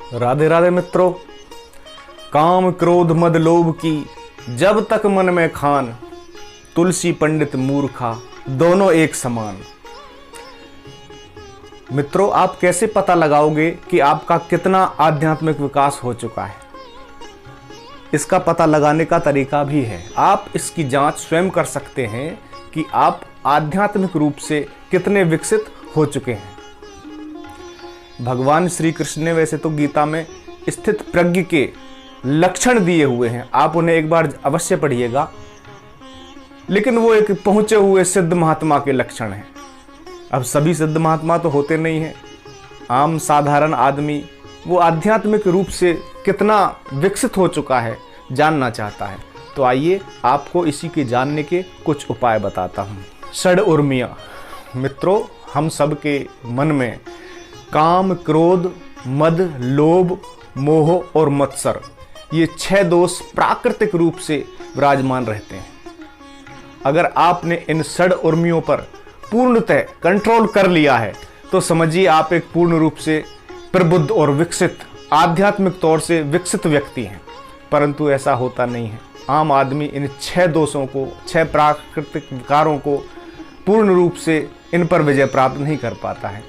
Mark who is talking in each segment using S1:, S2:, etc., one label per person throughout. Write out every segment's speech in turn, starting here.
S1: राधे राधे मित्रों। काम क्रोध मद लोभ की जब तक मन में खान, तुलसी पंडित मूर्खा दोनों एक समान। मित्रों, आप कैसे पता लगाओगे कि आपका कितना आध्यात्मिक विकास हो चुका है? इसका पता लगाने का तरीका भी है। आप इसकी जांच स्वयं कर सकते हैं कि आप आध्यात्मिक रूप से कितने विकसित हो चुके हैं। भगवान श्री कृष्ण ने वैसे तो गीता में स्थित प्रज्ञ के लक्षण दिए हुए हैं, आप उन्हें एक बार अवश्य पढ़िएगा, लेकिन वो एक पहुंचे हुए सिद्ध महात्मा के लक्षण हैं। अब सभी सिद्ध महात्मा तो होते नहीं हैं। आम साधारण आदमी वो आध्यात्मिक रूप से कितना विकसित हो चुका है जानना चाहता है। तो आइए आपको इसी के जानने के कुछ उपाय बताता हूँ। षड उर्मियाँ। मित्रों, हम सब के मन में काम, क्रोध, मद, लोभ, मोह और मत्सर, ये 6 दोष प्राकृतिक रूप से विराजमान रहते हैं। अगर आपने इन षड उर्मियों पर पूर्णतः कंट्रोल कर लिया है तो समझिए आप एक पूर्ण रूप से प्रबुद्ध और विकसित, आध्यात्मिक तौर से विकसित व्यक्ति हैं। परंतु ऐसा होता नहीं है। आम आदमी इन 6 दोषों को, 6 प्राकृतिक विकारों को पूर्ण रूप से इन पर विजय प्राप्त नहीं कर पाता है।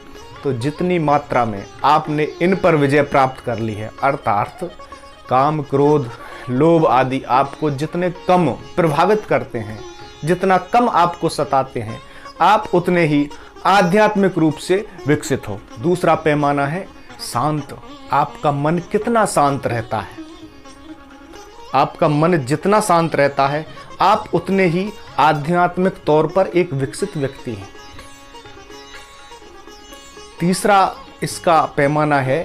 S1: तो जितनी मात्रा में आपने इन पर विजय प्राप्त कर ली है, अर्थात काम, क्रोध, लोभ आदि आपको जितने कम प्रभावित करते हैं, जितना कम आपको सताते हैं, आप उतने ही आध्यात्मिक रूप से विकसित हो। दूसरा पैमाना है शांत। आपका मन कितना शांत रहता है, आपका मन जितना शांत रहता है, आप उतने ही आध्यात्मिक तौर पर एक विकसित व्यक्ति हैं। तीसरा इसका पैमाना है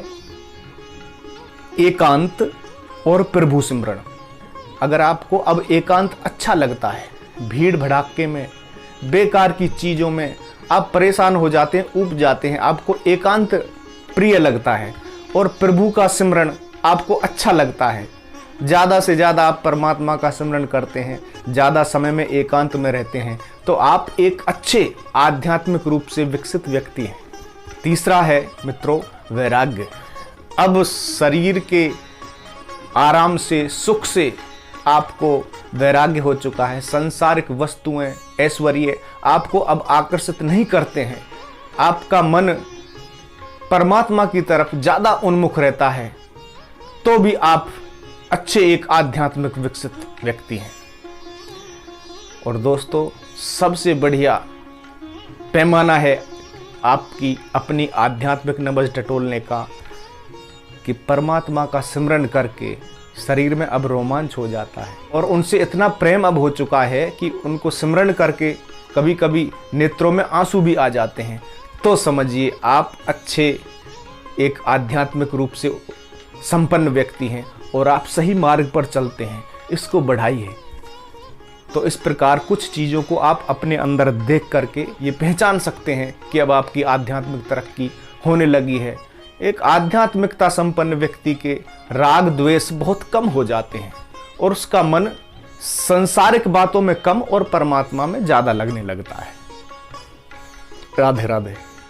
S1: एकांत और प्रभु सिमरण। अगर आपको अब एकांत अच्छा लगता है, भीड़ भड़ाके में, बेकार की चीज़ों में आप परेशान हो जाते हैं, ऊब जाते हैं, आपको एकांत प्रिय लगता है और प्रभु का सिमरण आपको अच्छा लगता है, ज़्यादा से ज़्यादा आप परमात्मा का सिमरण करते हैं, ज़्यादा समय में एकांत में रहते हैं, तो आप एक अच्छे आध्यात्मिक रूप से विकसित व्यक्ति हैं। तीसरा है मित्रों वैराग्य। अब शरीर के आराम से, सुख से आपको वैराग्य हो चुका है। सांसारिक वस्तुएं, ऐश्वर्य आपको अब आकर्षित नहीं करते हैं। आपका मन परमात्मा की तरफ ज़्यादा उन्मुख रहता है, तो भी आप अच्छे एक आध्यात्मिक विकसित व्यक्ति हैं। और दोस्तों, सबसे बढ़िया पैमाना है आपकी अपनी आध्यात्मिक नब्ज टटोलने का कि परमात्मा का सिमरन करके शरीर में अब रोमांच हो जाता है और उनसे इतना प्रेम अब हो चुका है कि उनको सिमरन करके कभी कभी नेत्रों में आंसू भी आ जाते हैं। तो समझिए आप अच्छे एक आध्यात्मिक रूप से संपन्न व्यक्ति हैं और आप सही मार्ग पर चलते हैं। इसको बढ़ाइए। तो इस प्रकार कुछ चीज़ों को आप अपने अंदर देख करके ये पहचान सकते हैं कि अब आपकी आध्यात्मिक तरक्की होने लगी है। एक आध्यात्मिकता संपन्न व्यक्ति के राग द्वेष बहुत कम हो जाते हैं और उसका मन सांसारिक बातों में कम और परमात्मा में ज़्यादा लगने लगता है। राधे राधे।